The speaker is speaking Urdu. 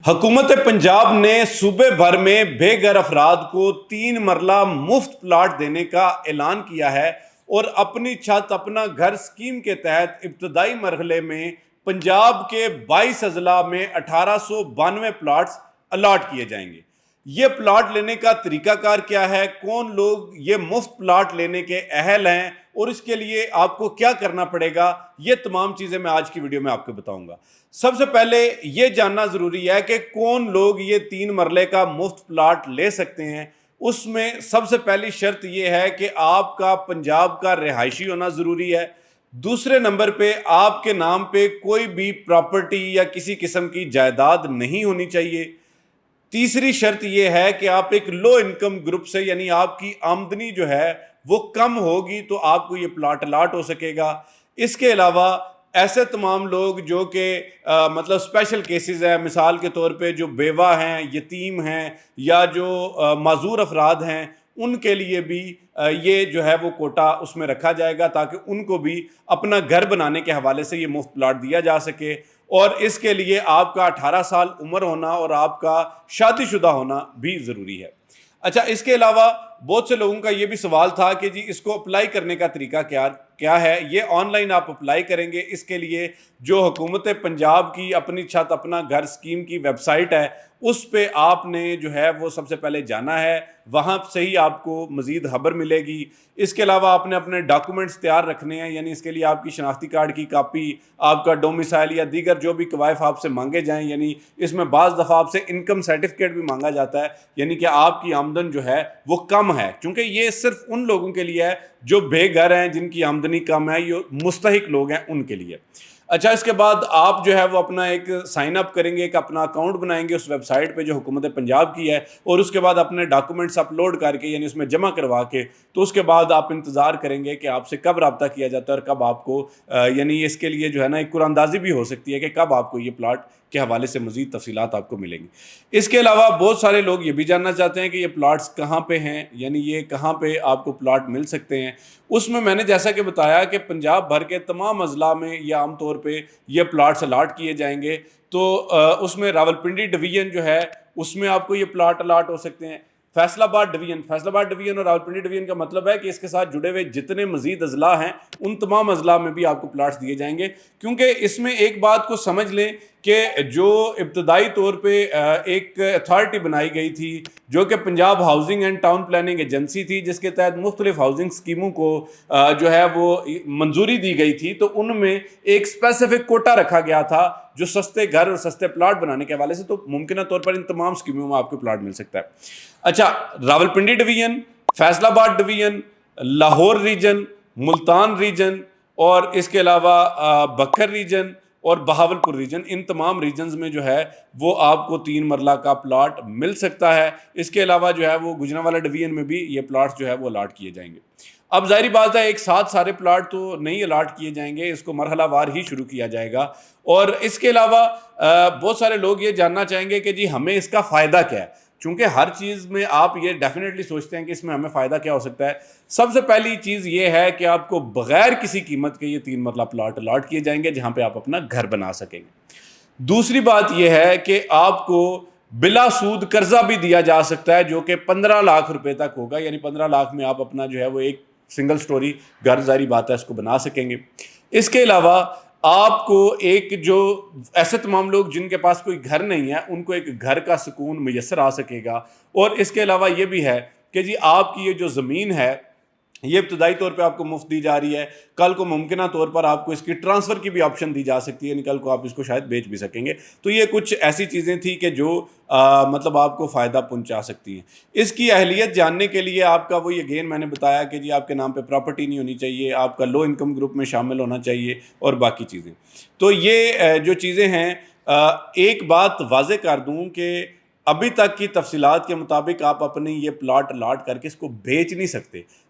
حکومت پنجاب نے صوبے بھر میں بے گھر افراد کو 3 مرلہ مفت پلاٹ دینے کا اعلان کیا ہے اور اپنی چھت اپنا گھر اسکیم کے تحت ابتدائی مرحلے میں پنجاب کے 22 اضلاع میں 1892 پلاٹس الاٹ کیے جائیں گے۔ یہ پلاٹ لینے کا طریقہ کار کیا ہے، کون لوگ یہ مفت پلاٹ لینے کے اہل ہیں اور اس کے لیے آپ کو کیا کرنا پڑے گا، یہ تمام چیزیں میں آج کی ویڈیو میں آپ کو بتاؤں گا۔ سب سے پہلے یہ جاننا ضروری ہے کہ کون لوگ یہ 3 مرلے کا مفت پلاٹ لے سکتے ہیں۔ اس میں سب سے پہلی شرط یہ ہے کہ آپ کا پنجاب کا رہائشی ہونا ضروری ہے۔ دوسرے نمبر پہ آپ کے نام پہ کوئی بھی پراپرٹی یا کسی قسم کی جائیداد نہیں ہونی چاہیے۔ تیسری شرط یہ ہے کہ آپ ایک لو انکم گروپ سے، یعنی آپ کی آمدنی جو ہے وہ کم ہوگی تو آپ کو یہ پلاٹ الاٹ ہو سکے گا۔ اس کے علاوہ ایسے تمام لوگ جو کہ مطلب اسپیشل کیسز ہیں، مثال کے طور پہ جو بیوہ ہیں، یتیم ہیں یا جو معذور افراد ہیں، ان کے لیے بھی یہ جو ہے وہ کوٹا اس میں رکھا جائے گا تاکہ ان کو بھی اپنا گھر بنانے کے حوالے سے یہ مفت پلاٹ دیا جا سکے۔ اور اس کے لیے آپ کا 18 سال عمر ہونا اور آپ کا شادی شدہ ہونا بھی ضروری ہے۔ اچھا، اس کے علاوہ بہت سے لوگوں کا یہ بھی سوال تھا کہ جی اس کو اپلائی کرنے کا طریقہ کیا ہے۔ یہ آن لائن آپ اپلائی کریں گے۔ اس کے لیے جو حکومت پنجاب کی اپنی چھت اپنا گھر اسکیم کی ویب سائٹ ہے، اس پہ آپ نے جو ہے وہ سب سے پہلے جانا ہے، وہاں سے ہی آپ کو مزید خبر ملے گی۔ اس کے علاوہ آپ نے اپنے ڈاکومنٹس تیار رکھنے ہیں، یعنی اس کے لیے آپ کی شناختی کارڈ کی کاپی، آپ کا ڈومیسائل یا دیگر جو بھی کوائف آپ سے مانگے جائیں، یعنی اس میں بعض دفعہ آپ سے انکم سرٹیفکیٹ بھی مانگا جاتا ہے، یعنی کہ آپ کی آمدن جو ہے وہ کم ہے، کیونکہ یہ صرف ان لوگوں کے لیے ہے جو بے گھر ہیں، جن کی آمدنی کم ہے، یہ مستحق لوگ ہیں ان کے لیے۔ اچھا، اس کے بعد آپ جو ہے وہ اپنا ایک سائن اپ کریں گے، ایک اپنا اکاؤنٹ بنائیں گے اس ویب سائٹ پہ جو حکومت پنجاب کی ہے، اور اس کے بعد اپنے ڈاکومنٹس اپلوڈ کر کے، یعنی اس میں جمع کروا کے، تو اس کے بعد آپ انتظار کریں گے کہ آپ سے کب رابطہ کیا جاتا ہے اور کب آپ کو یعنی اس کے لیے جو ہے نا ایک قرعہ اندازی بھی ہو سکتی ہے کہ کب آپ کو یہ پلاٹ کے حوالے سے مزید تفصیلات آپ کو ملیں گی۔ اس کے علاوہ بہت سارے لوگ یہ بھی جاننا چاہتے ہیں کہ یہ پلاٹس کہاں پہ ہیں، یعنی یہ کہاں پہ آپ کو پلاٹ مل سکتے ہیں۔ اس میں نے جیسا کہ بتایا کہ پنجاب بھر کے تمام اضلاع میں یہ عام طور پہ یہ پلاٹس الاٹ کیے جائیں گے۔ تو اس میں راولپنڈی ڈویژن جو ہے اس میں آپ کو یہ پلاٹ الاٹ ہو سکتے ہیں۔ فیصل آباد ڈویژن اور راولپنڈی ڈویژن کا مطلب ہے کہ اس کے ساتھ جڑے ہوئے جتنے مزید اضلاع ہیں ان تمام اضلاع میں بھی آپ کو پلاٹس دیے جائیں گے، کیونکہ اس میں ایک بات کو سمجھ لیں کہ جو ابتدائی طور پہ ایک اتھارٹی بنائی گئی تھی جو کہ Punjab housing and town planning agency تھی، جس کے تحت مختلف ہاؤسنگ اسکیموں کو جو ہے وہ منظوری دی گئی تھی، تو ان میں ایک اسپیسیفک کوٹا رکھا گیا تھا جو سستے گھر اور سستے پلاٹ بنانے کے حوالے سے، تو ممکنہ طور پر ان تمام اسکیموں میں آپ کو پلاٹ مل سکتا ہے۔ اچھا، راولپنڈی ڈویژن، فیصل آباد division, Lahore region, Multan region اور اس کے علاوہ بکر ریجن اور بہاولپور ریجن، ان تمام ریجنز میں جو ہے وہ آپ کو 3 مرلہ کا پلاٹ مل سکتا ہے۔ اس کے علاوہ جو ہے وہ گوجرانوالہ ڈویژن میں بھی یہ پلاٹس جو ہے وہ الاٹ کیے جائیں گے۔ اب ظاہری بات ہے ایک ساتھ سارے پلاٹ تو نہیں الاٹ کیے جائیں گے، اس کو مرحلہ وار ہی شروع کیا جائے گا۔ اور اس کے علاوہ بہت سارے لوگ یہ جاننا چاہیں گے کہ جی ہمیں اس کا فائدہ کیا ہے، چونکہ ہر چیز میں آپ یہ ڈیفینیٹلی سوچتے ہیں کہ اس میں ہمیں فائدہ کیا ہو سکتا ہے۔ سب سے پہلی چیز یہ ہے کہ آپ کو بغیر کسی قیمت کے یہ 3 مرلہ پلاٹ الاٹ کیے جائیں گے جہاں پہ آپ اپنا گھر بنا سکیں گے۔ دوسری بات یہ ہے کہ آپ کو بلا سود قرضہ بھی دیا جا سکتا ہے جو کہ 15 لاکھ روپے تک ہوگا، یعنی 15 لاکھ میں آپ اپنا جو ہے وہ ایک سنگل سٹوری گھر، ظاہری بات ہے، اس کو بنا سکیں گے۔ اس کے علاوہ آپ کو ایک جو ایسے تمام لوگ جن کے پاس کوئی گھر نہیں ہے ان کو ایک گھر کا سکون میسر آ سکے گا۔ اور اس کے علاوہ یہ بھی ہے کہ جی آپ کی یہ جو زمین ہے یہ ابتدائی طور پہ آپ کو مفت دی جا رہی ہے، کل کو ممکنہ طور پر آپ کو اس کی ٹرانسفر کی بھی آپشن دی جا سکتی ہے، یعنی کل کو آپ اس کو شاید بیچ بھی سکیں گے۔ تو یہ کچھ ایسی چیزیں تھیں کہ جو مطلب آپ کو فائدہ پہنچا سکتی ہیں۔ اس کی اہلیت جاننے کے لیے آپ کا وہی اگین میں نے بتایا کہ جی آپ کے نام پہ پراپرٹی نہیں ہونی چاہیے، آپ کا لو انکم گروپ میں شامل ہونا چاہیے اور باقی چیزیں۔ تو یہ جو چیزیں ہیں، ایک بات واضح کر دوں کہ ابھی تک کی تفصیلات کے مطابق آپ اپنی یہ پلاٹ الاٹ کر کے اس کو بیچ نہیں سکتے۔